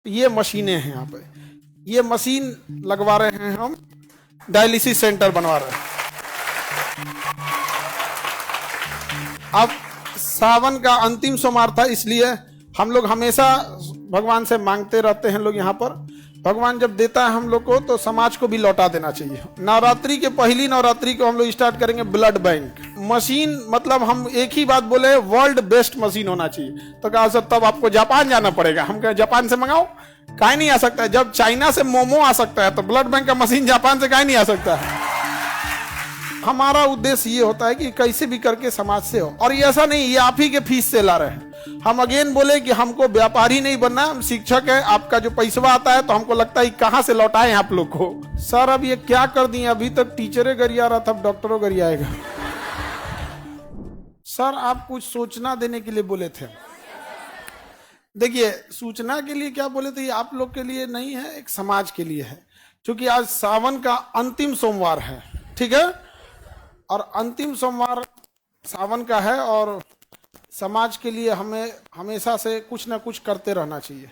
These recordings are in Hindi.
ये मशीनें हैं यहाँ पे, ये मशीन लगवा रहे हैं हम, डायलिसिस सेंटर बनवा रहे हैं। अब सावन का अंतिम सोमवार था, इसलिए हम लोग हमेशा भगवान से मांगते रहते हैं लोग यहाँ पर। भगवान जब देता है हम लोग को तो समाज को भी लौटा देना चाहिए। नवरात्रि के पहली नवरात्रि को हम लोग स्टार्ट करेंगे ब्लड बैंक मशीन, मतलब हम एक ही बात बोले, वर्ल्ड बेस्ट मशीन होना चाहिए। तो कहा सर तब आपको जापान जाना पड़ेगा। हम कहे जापान से मंगाओ, काहे नहीं आ सकता है? जब चाइना से मोमो आ सकता है तो ब्लड बैंक का मशीन जापान से काहे नहीं आ सकता है? हमारा उद्देश्य ये होता है कि कैसे भी करके समाज से हो, और ये ऐसा नहीं ये आप ही के फीस से ला रहे हैं। हम अगेन बोले कि हमको व्यापारी नहीं बनना, हम शिक्षक है। आपका जो पैसा आता है तो हमको लगता है कहां से लौटाएं आप लोग को। सर अब ये क्या कर दिए, अभी तक टीचरे गरिया रहा था, अब डॉक्टरों गरियाएगा। सर आप कुछ सूचना देने के लिए बोले थे। देखिए सूचना के लिए क्या बोले थे, ये आप लोग के लिए नहीं है, एक समाज के लिए है। क्योंकि आज सावन का अंतिम सोमवार है, ठीक है, और अंतिम सोमवार सावन का है, और समाज के लिए हमें हमेशा से कुछ ना कुछ करते रहना चाहिए।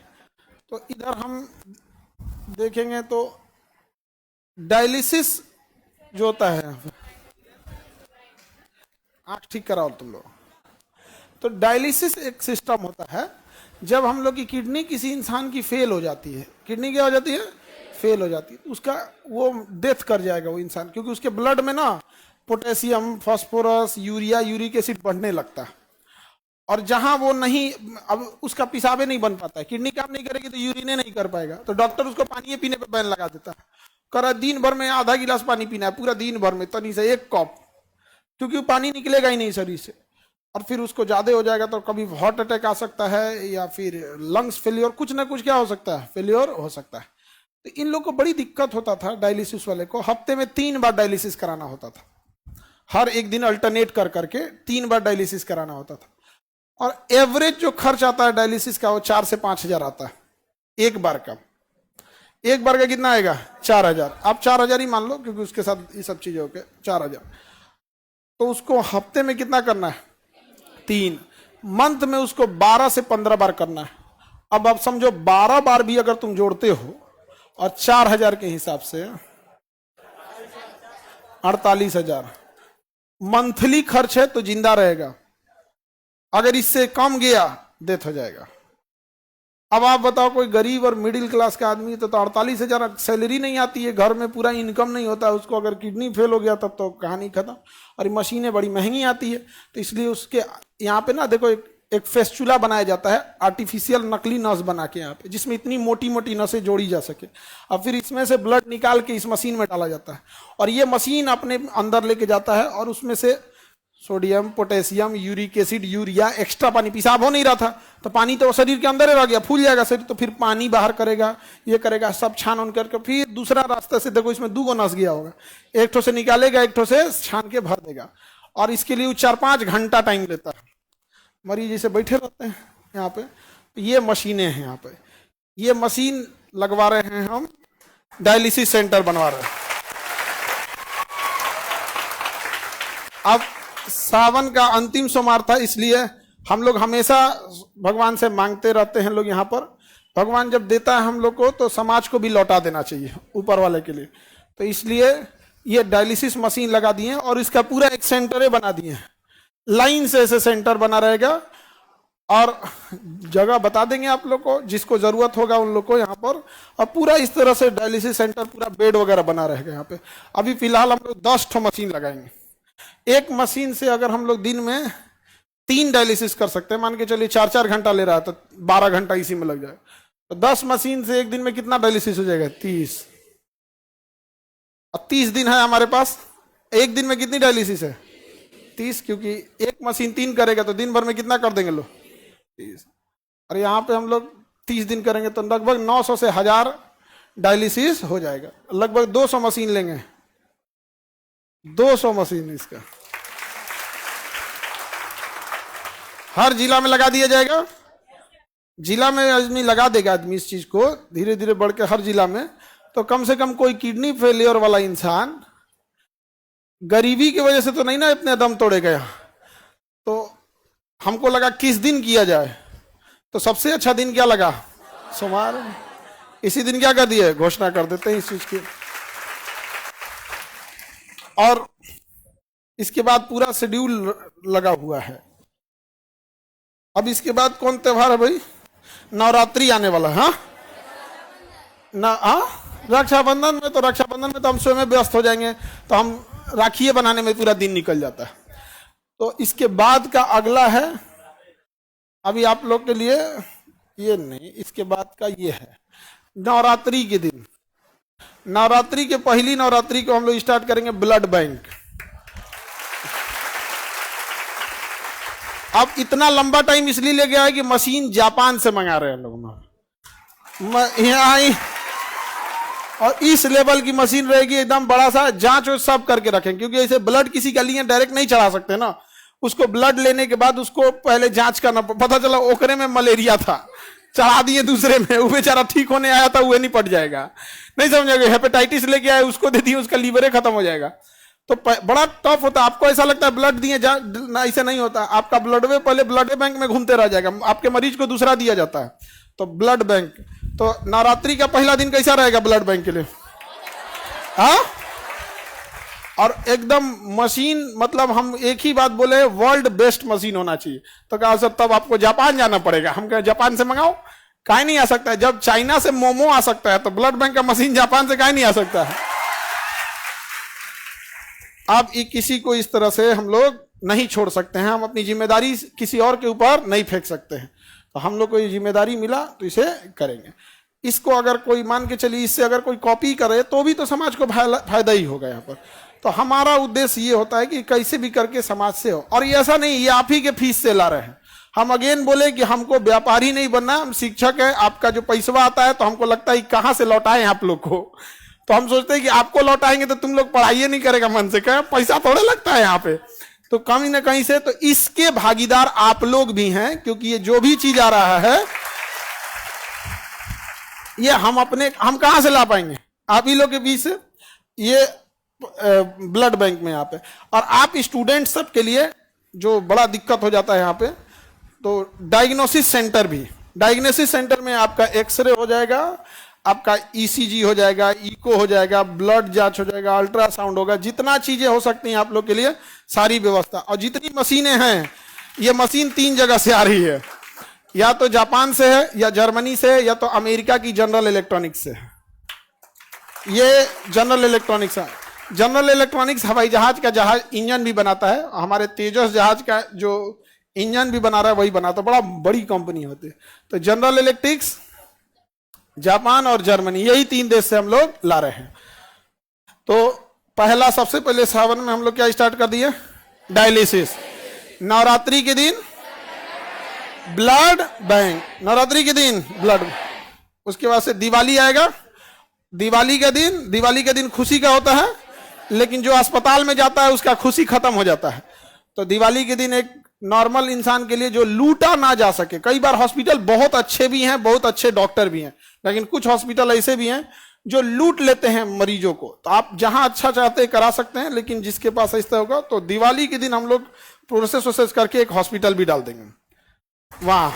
तो इधर हम देखेंगे तो डायलिसिस जो होता है, आंख ठीक कराओ तुम लोग। तो डायलिसिस एक सिस्टम होता है, जब हम लोग की किडनी किसी इंसान की फेल हो जाती है, किडनी क्या हो जाती है, फेल हो जाती है, तो उसका वो डेथ कर जाएगा वो इंसान, क्योंकि उसके ब्लड में ना potassium, phosphorus, urea, uric acid बढ़ने लगता है। और जहां वो नहीं, अब उसका पिसाबे नहीं बन पाता है, किडनी काम नहीं करेगी तो यूरिने नहीं कर पाएगा, तो डॉक्टर उसको पानी पीने पे बैन लगा देता है। कर दिन भर में आधा गिलास पानी पीना है, पूरा दिन भर में तनी से एक कप, क्योंकि पानी निकलेगा ही नहीं शरीर से। और फिर उसको ज्यादा हो जाएगा तो कभी हार्ट अटैक आ सकता है, या फिर लंग्स फेलियर, कुछ ना कुछ क्या हो सकता है, फेलियर हो सकता है। तो इन लोग को बड़ी दिक्कत होता था, डायलिसिस वाले को हफ्ते में 3 बार डायलिसिस कराना होता था। हर एक दिन अल्टरनेट कर करके 3 बार डायलिसिस कराना होता था। और एवरेज जो खर्च आता है डायलिसिस का वो 4 से 5 हजार आता है एक बार का। एक बार का कितना आएगा, 4,000। आप 4,000 ही मान लो, क्योंकि उसके साथ ये सब चीजें होके 4,000। तो उसको हफ्ते में कितना करना है, 3। मंथ में उसको 12 से 15 बार करना है। अब आप समझो 12 बार भी अगर तुम जोड़ते हो और 4,000 के हिसाब से 48,000 मंथली खर्च है, तो जिंदा रहेगा। अगर इससे कम गया डेथ हो जाएगा। अब आप बताओ कोई गरीब और मिडिल क्लास का आदमी तो 48,000 सैलरी नहीं आती है, घर में पूरा इनकम नहीं होता है उसको, अगर किडनी फेल हो गया तब तो कहानी खत्म। और मशीनें बड़ी महंगी आती है, तो इसलिए उसके यहाँ पे ना देखो एक फेस्चुला बनाया जाता है, आर्टिफिशियल नकली नस बना के यहाँ पे, जिसमें इतनी मोटी मोटी नसें जोड़ी जा सके। अब फिर इसमें से ब्लड निकाल के इस मशीन में डाला जाता है, और ये मशीन अपने अंदर लेके जाता है, और उसमें से sodium, potassium, uric acid, urea, extra पानी, पेशाब हो नहीं रहा था तो पानी तो शरीर के अंदर ही रह गया, फूल जाएगा शरीर, तो फिर पानी बाहर करेगा, ये करेगा, सब छान उन करके फिर दूसरा रास्ते से, देखो इसमें 2 नस गया होगा, एक ठो से निकालेगा, एक ठो से छान के भर देगा। और इसके लिए 4-5 घंटा टाइम लेता है। मरीज जैसे बैठे रहते हैं यहाँ पे, ये मशीनें हैं यहाँ पे, ये मशीन लगवा रहे हैं हम, डायलिसिस सेंटर बनवा रहे हैं। अब सावन का अंतिम सोमवार था, इसलिए हम लोग हमेशा भगवान से मांगते रहते हैं लोग यहाँ पर। भगवान जब देता है हम लोग को तो समाज को भी लौटा देना चाहिए ऊपर वाले के लिए। तो इसलिए ये डायलिसिस मशीन लगा दिए हैं, और इसका पूरा एक सेंटर बना दिए हैं, लाइन से ऐसे सेंटर बना रहेगा, और जगह बता देंगे आप लोग को, जिसको जरूरत होगा उन लोग को यहाँ पर। और पूरा इस तरह से डायलिसिस सेंटर, पूरा बेड वगैरह बना रहेगा यहाँ पे। अभी फिलहाल हम लोग 10 ठो मशीन लगाएंगे। एक मशीन से अगर हम लोग दिन में 3 डायलिसिस कर सकते हैं, मान के चलिए 4-4 घंटा ले रहा है तो 12 घंटा इसी में लग जाए, तो 10 मशीन से एक दिन में कितना डायलिसिस हो जाएगा, 30। अब 30 दिन है हमारे पास, एक दिन में कितनी डायलिसिस है, 30, क्योंकि एक मशीन 3 करेगा तो दिन भर में कितना कर देंगे लोग, 30। और यहाँ पे हम लोग 30 दिन करेंगे तो लगभग 900 से 1000 डायलिसिस हो जाएगा। लगभग 200 मशीन लेंगे, 200 मशीन इसका हर जिला में लगा दिया जाएगा। जिला में आदमी लगा देगा, आदमी इस चीज को धीरे धीरे बढ़ के हर जिला में, तो कम से कम कोई किडनी फेलियर वाला इंसान गरीबी की वजह से तो नहीं ना इतने दम तोड़ेगा यहाँ। तो हमको लगा किस दिन किया जाए, तो सबसे अच्छा दिन क्या लगा, सोमवार, इसी दिन क्या कर दिए, घोषणा कर देते हैं इस चीज की। और इसके बाद पूरा शेड्यूल लगा हुआ है। अब इसके बाद कौन त्योहार है भाई, नवरात्रि आने वाला है। हाँ ना, हाँ रक्षाबंधन में, तो रक्षाबंधन में तो हम स्वयं व्यस्त हो जाएंगे, तो हम राखिए बनाने में पूरा दिन निकल जाता है। तो इसके बाद का अगला है, अभी आप लोग के लिए ये नहीं, इसके बाद का ये है नवरात्रि के दिन। नवरात्रि के पहली नवरात्रि को हम लोग स्टार्ट करेंगे ब्लड बैंक। अब इतना लंबा टाइम इसलिए ले गया है कि मशीन जापान से मंगा रहे हैं लोग यहाँ, और इस लेवल की मशीन रहेगी, एकदम बड़ा सा जांच सब करके रखें, क्योंकि ऐसे ब्लड किसी का लिए डायरेक्ट नहीं चढ़ा सकते ना, उसको ब्लड लेने के बाद उसको पहले जांच करना, पता चला ओकरे में मलेरिया था, चढ़ा दिए दूसरे में, वो बेचारा ठीक होने आया था, वो निपट जाएगा, नहीं समझेगा। हेपेटाइटिस लेके आए, उसको दे दिए, उसका लीवर खत्म हो जाएगा। तो बड़ा टफ होता है। आपको ऐसा लगता है ब्लड दिए ना, ऐसे नहीं होता। आपका ब्लड वे पहले ब्लड बैंक में घूमते रह जाएगा, आपके मरीज को दूसरा दिया जाता है। तो ब्लड बैंक, तो नवरात्रि का पहला दिन कैसा रहेगा ब्लड बैंक के लिए, हाँ? और एकदम मशीन, मतलब हम एक ही बात बोले, वर्ल्ड बेस्ट मशीन होना चाहिए। तो कहा सर तब आपको जापान जाना पड़ेगा। हम कहे जापान से मंगाओ, काहे नहीं आ सकता है? जब चाइना से मोमो आ सकता है तो ब्लड बैंक का मशीन जापान से काहे नहीं आ सकता है? अब किसी को इस तरह से हम लोग नहीं छोड़ सकते हैं, हम अपनी जिम्मेदारी किसी और के ऊपर नहीं फेंक सकते हैं। तो हम लोग को ये जिम्मेदारी मिला तो इसे करेंगे। इसको अगर कोई मान के चलिए, इससे अगर कोई कॉपी करे तो भी तो समाज को फायदा ही होगा यहाँ पर। तो हमारा उद्देश्य ये होता है कि कैसे भी करके समाज से हो। और ये ऐसा नहीं ये आप ही के फीस से ला रहे हैं। हम अगेन बोले कि हमको व्यापारी नहीं बनना, हम शिक्षक है। आपका जो पैसा आता है तो हमको लगता है कहाँ से लौटाएं आप लोग को। तो हम सोचते हैं कि आपको लौटाएंगे तो तुम लोग पढ़ाई नहीं करेगा मन से, कहें पैसा थोड़े लगता है यहाँ पे, तो कहीं ना कहीं से। तो इसके भागीदार आप लोग भी हैं, क्योंकि ये जो भी चीज आ रहा है ये हम कहां से ला पाएंगे? आप ही लोग के बीच से। ये ब्लड बैंक में यहाँ पे, और आप स्टूडेंट सब के लिए जो बड़ा दिक्कत हो जाता है यहाँ पे, तो डायग्नोसिस सेंटर भी, डायग्नोसिस सेंटर में आपका एक्सरे हो जाएगा, आपका ईसीजी हो जाएगा, इको हो जाएगा, ब्लड जांच हो जाएगा, अल्ट्रासाउंड होगा, जितना चीजें हो सकती हैं आप लोग के लिए सारी व्यवस्था। और जितनी मशीनें हैं, ये मशीन 3 जगह से आ रही है, या तो जापान से है, या जर्मनी से है, या तो अमेरिका की जनरल इलेक्ट्रॉनिक्स से है। ये जनरल इलेक्ट्रॉनिक्स है। जनरल इलेक्ट्रॉनिक्स हवाई जहाज का इंजन भी बनाता है। हमारे तेजस जहाज का जो इंजन भी बना रहा है वही बनाता है, बड़ा बड़ी कंपनी होती है। तो जनरल इलेक्ट्रिक्स, जापान और जर्मनी, यही 3 देश से हम लोग ला रहे हैं। तो पहला, सबसे पहले सावन में हम लोग क्या स्टार्ट कर दिए? डायलिसिस। नवरात्रि के दिन ब्लड बैंक, नवरात्रि के दिन ब्लड। उसके बाद से दिवाली आएगा। दिवाली के दिन खुशी का होता है, लेकिन जो अस्पताल में जाता है उसका खुशी खत्म हो जाता है। तो दिवाली के दिन एक नॉर्मल इंसान के लिए जो लूटा ना जा सके, कई बार हॉस्पिटल बहुत अच्छे भी हैं, बहुत अच्छे डॉक्टर भी हैं, लेकिन कुछ हॉस्पिटल ऐसे भी हैं जो लूट लेते हैं मरीजों को। तो आप जहां अच्छा चाहते हैं करा सकते हैं, लेकिन जिसके पास ऐसा होगा, तो दिवाली के दिन हम लोग प्रोसेस करके एक हॉस्पिटल भी डाल देंगे वहां।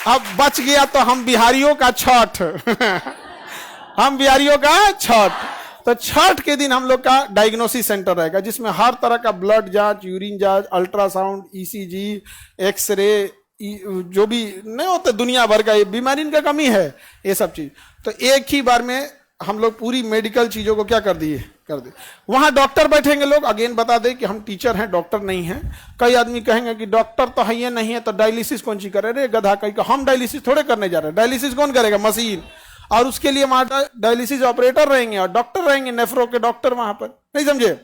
अब बच गया तो हम बिहारियों का छठ हम बिहारियों का छठ। तो छठ के दिन हम लोग का डायग्नोसिस सेंटर रहेगा, जिसमें हर तरह का ब्लड जांच, यूरिन जांच, अल्ट्रासाउंड, ईसीजी, एक्सरे, जो भी नहीं होते दुनिया भर का, ये बीमारी इनका कमी है, ये सब चीज। तो एक ही बार में हम लोग पूरी मेडिकल चीजों को क्या कर दिए। वहां डॉक्टर बैठेंगे लोग। अगेन बता दें कि हम टीचर हैं, डॉक्टर नहीं हैं। कई आदमी कहेंगे कि डॉक्टर तो है ये नहीं है तो डायलिसिस कौन सी करे? रे गधा, कहीं का हम डायलिसिस थोड़े करने जा रहे हैं। डायलिसिस कौन करेगा? मशीन। और उसके लिए वहां डायलिसिस ऑपरेटर रहेंगे और डॉक्टर रहेंगे, नेफ्रो के डॉक्टर वहां पर। नहीं समझे?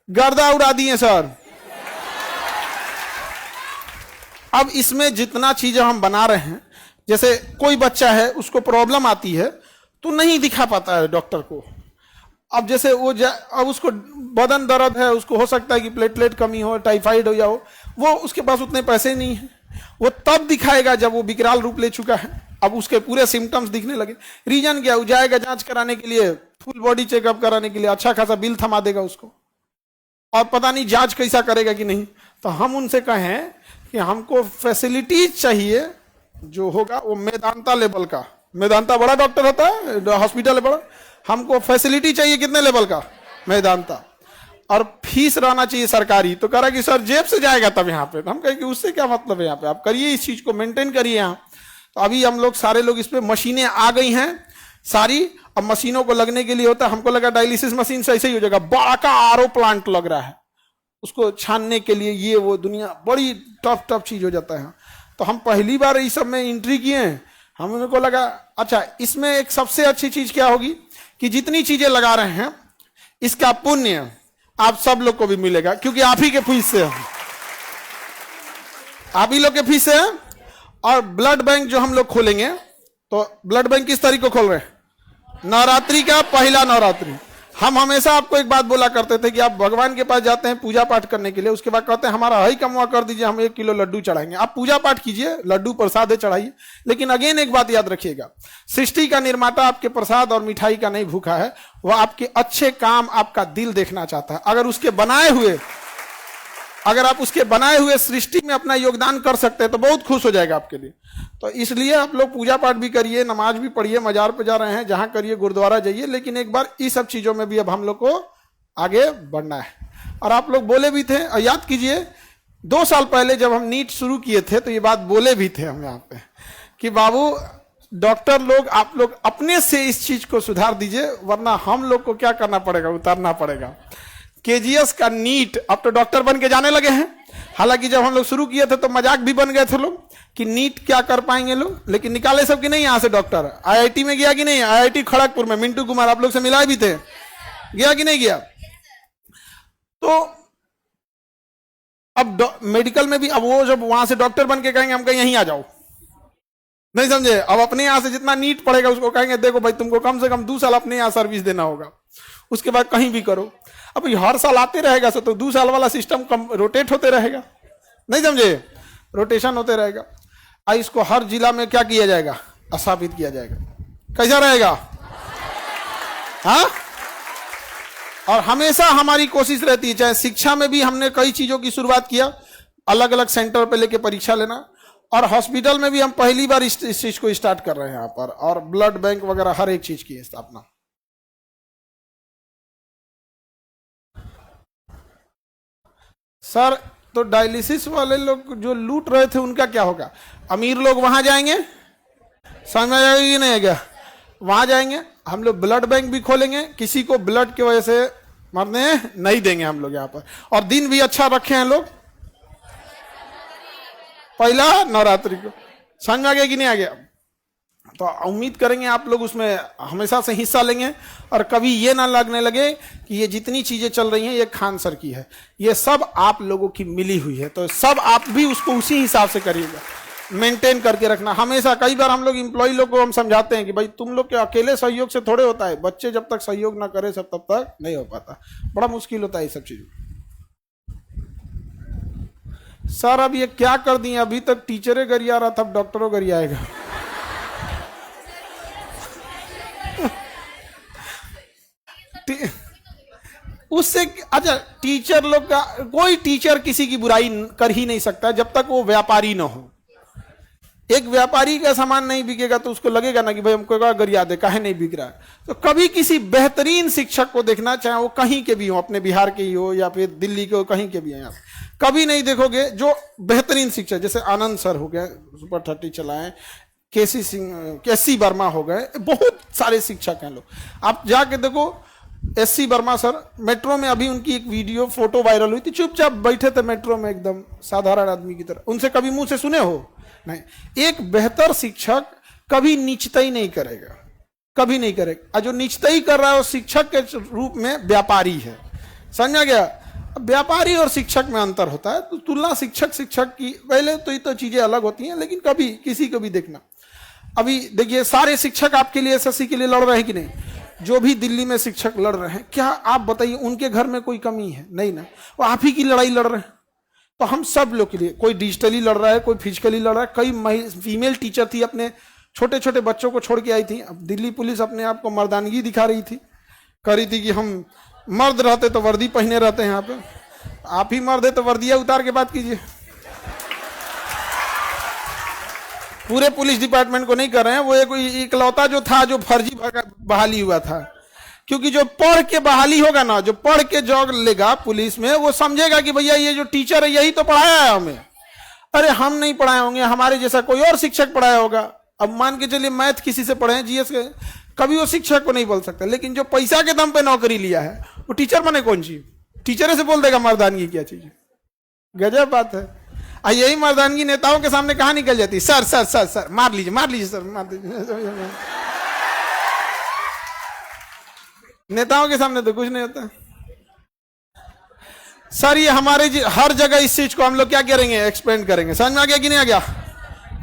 गर्दा उड़ा दिए सर। अब इसमें जितना चीजें हम बना रहे हैं, जैसे कोई बच्चा है उसको प्रॉब्लम आती है तो नहीं दिखा पाता है डॉक्टर को। अब जैसे वो अब उसको बदन दर्द है, उसको हो सकता है कि प्लेटलेट कमी हो, टाइफाइड हो, या हो, वो उसके पास उतने पैसे नहीं है। वो तब दिखाएगा जब वो विकराल रूप ले चुका है, अब उसके पूरे सिम्टम्स दिखने लगे। रीजन क्या? वो जाएगा जांच कराने के लिए, फुल बॉडी चेकअप कराने के लिए, अच्छा खासा बिल थमा देगा उसको। और पता नहीं जांच कैसा करेगा कि नहीं। तो हम उनसे कहें कि हमको फैसिलिटीज चाहिए, जो होगा वो मेदांता लेवल का। मेदांता बड़ा डॉक्टर होता है, हॉस्पिटल है बड़ा, हमको फैसिलिटी चाहिए कितने लेवल का, मेदांता। और फीस रहना चाहिए सरकारी। तो कह रहा कि सर जेब से जाएगा तब यहाँ पे। तो हम कहें कि उससे क्या मतलब है, यहाँ पे आप करिए, इस चीज को मेंटेन करिए यहाँ। तो अभी हम लोग सारे लोग इस पे, मशीनें आ गई हैं सारी। अब मशीनों को लगने के लिए होता है, हमको लगा डायलिसिस मशीन से ऐसे ही हो जाएगा, बड़ा का आरओ प्लांट लग रहा है उसको छानने के लिए, ये वो दुनिया बड़ी टफ चीज हो जाता है। तो हम पहली बार इस सब में एंट्री किए हैं। हमको लगा अच्छा इसमें एक सबसे अच्छी चीज क्या होगी कि जितनी चीजें लगा रहे हैं इसका पुण्य आप सब लोग को भी मिलेगा, क्योंकि आप ही के फीस से है, आप ही लोग के फीस से है। और ब्लड बैंक जो हम लोग खोलेंगे, तो ब्लड बैंक किस तारीख को खोल रहे हैं, नवरात्रि का पहला नवरात्रि। हम हमेशा आपको एक बात बोला करते थे कि आप भगवान के पास जाते हैं पूजा पाठ करने के लिए, उसके बाद कहते हैं हमारा हई कमवा कर दीजिए, हम 1 किलो लड्डू चढ़ाएंगे। आप पूजा पाठ कीजिए, लड्डू प्रसाद चढ़ाइए, लेकिन अगेन एक बात याद रखिएगा, सृष्टि का निर्माता आपके प्रसाद और मिठाई का नहीं भूखा है, वह आपके अच्छे काम, आपका दिल देखना चाहता है। अगर आप उसके बनाए हुए सृष्टि में अपना योगदान कर सकते हैं तो बहुत खुश हो जाएगा आपके लिए। तो इसलिए आप लोग पूजा पाठ भी करिए, नमाज भी पढ़िए, मजार पे जा रहे हैं जहां करिए, गुरुद्वारा जाइए, लेकिन एक बार इस सब चीजों में भी अब हम लोग को आगे बढ़ना है। और आप लोग बोले भी थे, और याद कीजिए 2 साल पहले जब हम नीट शुरू किए थे तो ये बात बोले भी थे हम यहाँ पे कि बाबू डॉक्टर लोग, आप लोग अपने से इस चीज को सुधार दीजिए, वरना हम लोग को क्या करना पड़ेगा, उतारना पड़ेगा। केजीएस का नीट अब तो डॉक्टर बन के जाने लगे हैं। हालांकि जब हम लोग शुरू किए थे तो मजाक भी बन गए थे लोग कि नीट क्या कर पाएंगे लोग, लेकिन निकाले सब कि नहीं यहाँ से डॉक्टर। आईआईटी में गया कि नहीं, आईआईटी खड़गपुर में मिंटू कुमार आप लोग से मिलाए भी थे, गया कि नहीं गया। तो अब मेडिकल में भी अब वो जब वहां से डॉक्टर बन के कहेंगे हम कहीं यहीं आ जाओ, नहीं समझे। अब अपने यहां से जितना नीट पड़ेगा उसको कहेंगे देखो भाई तुमको कम से कम 2 साल अपने यहां सर्विस देना होगा, उसके बाद कहीं भी करो। अब हर साल आते रहेगा तो 2 साल वाला सिस्टम रोटेट होते रहेगा, नहीं समझे, रोटेशन होते रहेगा। इसको हर जिला में क्या किया जाएगा, स्थापित किया जाएगा। कैसा रहेगा, हाँ। और हमेशा हमारी कोशिश रहती है, चाहे शिक्षा में भी हमने कई चीजों की शुरुआत किया, अलग अलग सेंटर पे लेके परीक्षा लेना, और हॉस्पिटल में भी हम पहली बार इस चीज को स्टार्ट कर रहे हैं यहाँ पर, और ब्लड बैंक वगैरह हर एक चीज की स्थापना। सर तो डायलिसिस वाले लोग जो लूट रहे थे उनका क्या होगा, अमीर लोग वहां जाएंगे, समझ में आएगा कि नहीं आएगा, वहां जाएंगे। हम लोग ब्लड बैंक भी खोलेंगे, किसी को ब्लड की वजह से मरने नहीं देंगे हम लोग यहाँ पर। और दिन भी अच्छा रखे हैं लोग, पहला नवरात्रि को, समझ में आ गया कि नहीं आ गया। तो उम्मीद करेंगे आप लोग उसमें हमेशा से हिस्सा लेंगे, और कभी ये ना लगने लगे कि ये जितनी चीजें चल रही हैं ये खान सर की है, ये सब आप लोगों की मिली हुई है। तो सब आप भी उसको उसी हिसाब से करिएगा, मेंटेन करके रखना हमेशा। कई बार हम लोग एम्प्लॉय लोग को हम समझाते हैं कि भाई तुम लोग के अकेले सहयोग से थोड़े होता है, बच्चे जब तक सहयोग ना करे सब तब तक नहीं हो पाता, बड़ा मुश्किल होता है ये सब चीज। सर अब ये क्या कर दिए, अभी तक टीचरे गरिया रहा था, अब डॉक्टरों गरियाएगा। उससे अच्छा टीचर लोग का, कोई टीचर किसी की बुराई कर ही नहीं सकता जब तक वो व्यापारी ना हो। एक व्यापारी का सामान नहीं बिकेगा तो उसको लगेगा ना कि भाई हमको गरिया दे, काहे नहीं बिक रहा है। तो कभी किसी बेहतरीन शिक्षक को देखना, चाहे वो कहीं के भी हो, अपने बिहार के ही हो या फिर दिल्ली के हो, कहीं के भी हैं, कभी नहीं देखोगे जो बेहतरीन शिक्षक, जैसे आनंद सर हो गए, सुपर 30 चलाए, केसी वर्मा हो गए, बहुत सारे शिक्षक हैं लोग। आप जाके देखो, एससी वर्मा सर, मेट्रो में अभी उनकी एक वीडियो फोटो वायरल हुई थी, चुपचाप बैठे थे मेट्रो में एकदम साधारण आदमी की तरह। उनसे कभी मुंह से सुने हो? नहीं। एक बेहतर शिक्षक कभी नीचताई नहीं करेगा, कभी नहीं करेगा। और जो नीचताई कर रहा है वो शिक्षक के रूप में व्यापारी है, समझा गया। व्यापारी और शिक्षक में अंतर होता है, तो तुलना शिक्षक की पहले तो ये तो चीजें अलग होती हैं, लेकिन कभी किसी को भी देखना। अभी देखिए सारे शिक्षक आपके लिए एसएससी के लिए लड़ रहे हैं कि नहीं? जो भी दिल्ली में शिक्षक लड़ रहे हैं, क्या आप बताइए उनके घर में कोई कमी है? नहीं ना, वो आप ही की लड़ाई लड़ रहे हैं। तो हम सब लोग के लिए, कोई डिजिटली लड़ रहा है, कोई फिजिकली लड़ रहा है। कई फीमेल टीचर थी, अपने छोटे छोटे बच्चों को छोड़ के आई थी। अब दिल्ली पुलिस अपने आप को मर्दानगी दिखा रही थी, कह रही थी कि हम मर्द रहते तो वर्दी पहने रहते हैं यहाँ पे। आप ही मर्द है तो वर्दिया उतार के बात कीजिए। पूरे पुलिस डिपार्टमेंट को नहीं कर रहे हैं, वो कोई इकलौता जो था जो फर्जी बहाली हुआ था। क्योंकि जो पढ़ के बहाली होगा ना, जो पढ़ के जॉब लेगा पुलिस में, वो समझेगा कि भैया ये जो टीचर है यही तो पढ़ाया है हमें। अरे हम नहीं पढ़ाए होंगे, हमारे जैसा कोई और शिक्षक पढ़ाया होगा। अब मान के चलिए मैथ किसी से पढ़े, जीएस के, कभी वो शिक्षक को नहीं बोल सकता। लेकिन जो पैसा के दम पे नौकरी लिया है वो टीचर बने कौन चीज, टीचर से बोल देगा मर्दानगी क्या चीज। गजब बात है। यही मर्दानगी नेताओं के सामने कहाँ निकल जाती, सर सर सर सर मार लीजिए सर, मार दीजिए। नेताओं के सामने तो कुछ नहीं होता। सर ये हमारे हर जगह इस चीज को हम लोग क्या करेंगे, एक्सपेंड करेंगे। समझ में आ गया कि नहीं आ गया,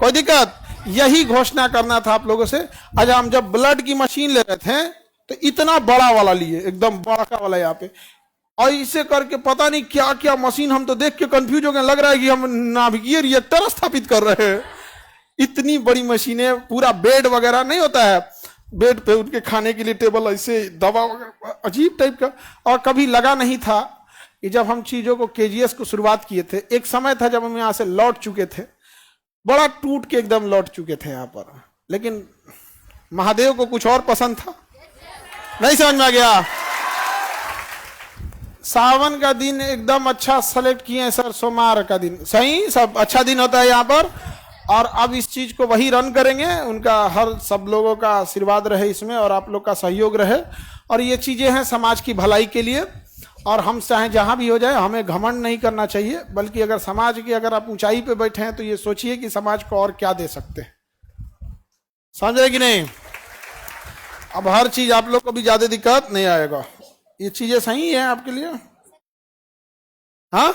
कोई दिक्कत? यही घोषणा करना था आप लोगों से। आज हम जब ब्लड की मशीन ले रहे थे तो इतना बड़ा वाला लिए, एकदम बड़ा वाला यहाँ पे, और इसे करके पता नहीं क्या क्या मशीन, हम तो देख के कंफ्यूज हो गए, लग रहा है कि हम नाभिकीय रिएक्टर स्थापित कर रहे हैं। इतनी बड़ी मशीनें, पूरा बेड वगैरह नहीं होता है, बेड पे उनके खाने के लिए टेबल, ऐसे दवा वगैरह, अजीब टाइप का। और कभी लगा नहीं था कि जब हम चीजों को केजीएस को शुरुआत किए थे, एक समय था जब हम यहाँ से लौट चुके थे, बड़ा टूट के एकदम लौट चुके थे यहाँ पर। लेकिन महादेव को कुछ और पसंद था, नहीं समझ में आ गया। सावन का दिन एकदम अच्छा सेलेक्ट किए हैं सर, सोमवार का दिन सही, सब अच्छा दिन होता है यहाँ पर। और अब इस चीज को वही रन करेंगे, उनका हर सब लोगों का आशीर्वाद रहे इसमें, और आप लोग का सहयोग रहे। और ये चीजें हैं समाज की भलाई के लिए। और हम चाहे जहां भी हो जाए, हमें घमंड नहीं करना चाहिए, बल्कि अगर समाज की, अगर आप ऊंचाई पे बैठे हैं तो ये सोचिए कि समाज को और क्या दे सकते हैं। समझ रहे कि नहीं? अब हर चीज आप लोग को भी ज्यादा दिक्कत नहीं आएगा, ये चीजें सही है आपके लिए। हाँ,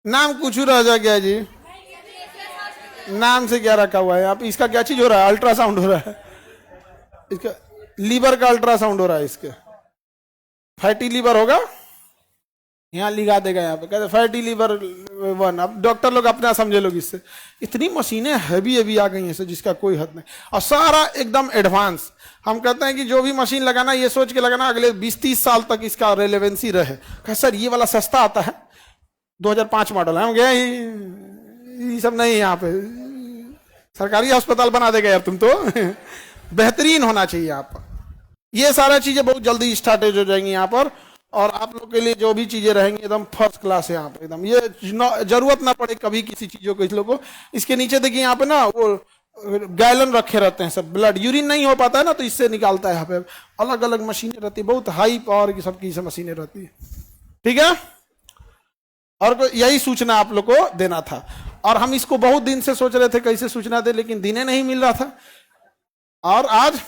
नाम कुछ रह जा गया जी, नाम से क्या रखा हुआ है आप? इसका क्या चीज हो रहा है? अल्ट्रासाउंड हो रहा है, इसका लीवर का अल्ट्रासाउंड हो रहा है। इसके फैटी लीवर होगा, यहाँ लिखा देगा, यहाँ पे कहते फैटी लीवर 1। अब डॉक्टर लोग अपना समझे लोग इससे। इतनी मशीनें हैवी आ गई हैं सर, जिसका कोई हद नहीं, और सारा एकदम एडवांस। हम कहते हैं कि जो भी मशीन लगाना, ये सोच के लगाना अगले 20-30 साल तक इसका रेलेवेंसी रहे। कहा सर ये वाला सस्ता आता है, 2005 मॉडल है, हम गए ये सब नहीं, यहाँ पे सरकारी अस्पताल बना देगा यार तुम तो। बेहतरीन होना चाहिए यहाँ पर। ये सारा चीजें बहुत जल्दी स्टार्टेज हो जाएंगी यहाँ पर, और आप लोग के लिए जो भी चीजें रहेंगी एकदम फर्स्ट क्लास है यहाँ पे एकदम। ये जरूरत ना पड़े कभी किसी चीजों को इस लोगों को। इसके नीचे देखिए यहाँ पे ना वो गैलन रखे रहते हैं सब, ब्लड यूरिन नहीं हो पाता है ना, तो इससे निकालता है। यहाँ पे अलग अलग मशीनें रहती है, बहुत हाई पावर की सबकी मशीनें रहती है। ठीक है, और यही सूचना आप लोग को देना था। और हम इसको बहुत दिन से सोच रहे थे कैसे सूचना दे, लेकिन दिने नहीं मिल रहा था। और आज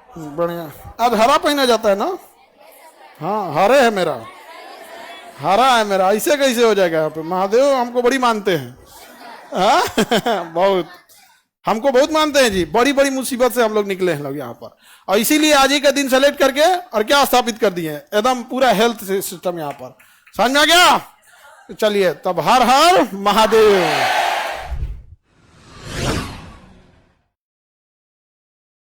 बढ़िया, आज हरा पहना जाता है ना। हाँ, हरे है मेरा, हरा है मेरा, ऐसे कैसे हो जाएगा? यहाँ पे महादेव हमको बड़ी मानते हैं। बहुत, हमको बहुत मानते हैं जी। बड़ी बड़ी मुसीबत से हम लोग निकले हैं लोग यहाँ पर, और इसीलिए आज ही का दिन सेलेक्ट करके और क्या स्थापित कर दिए एकदम पूरा हेल्थ सिस्टम यहाँ पर। समझ में आ गया? चलिए तब हर हर महादेव।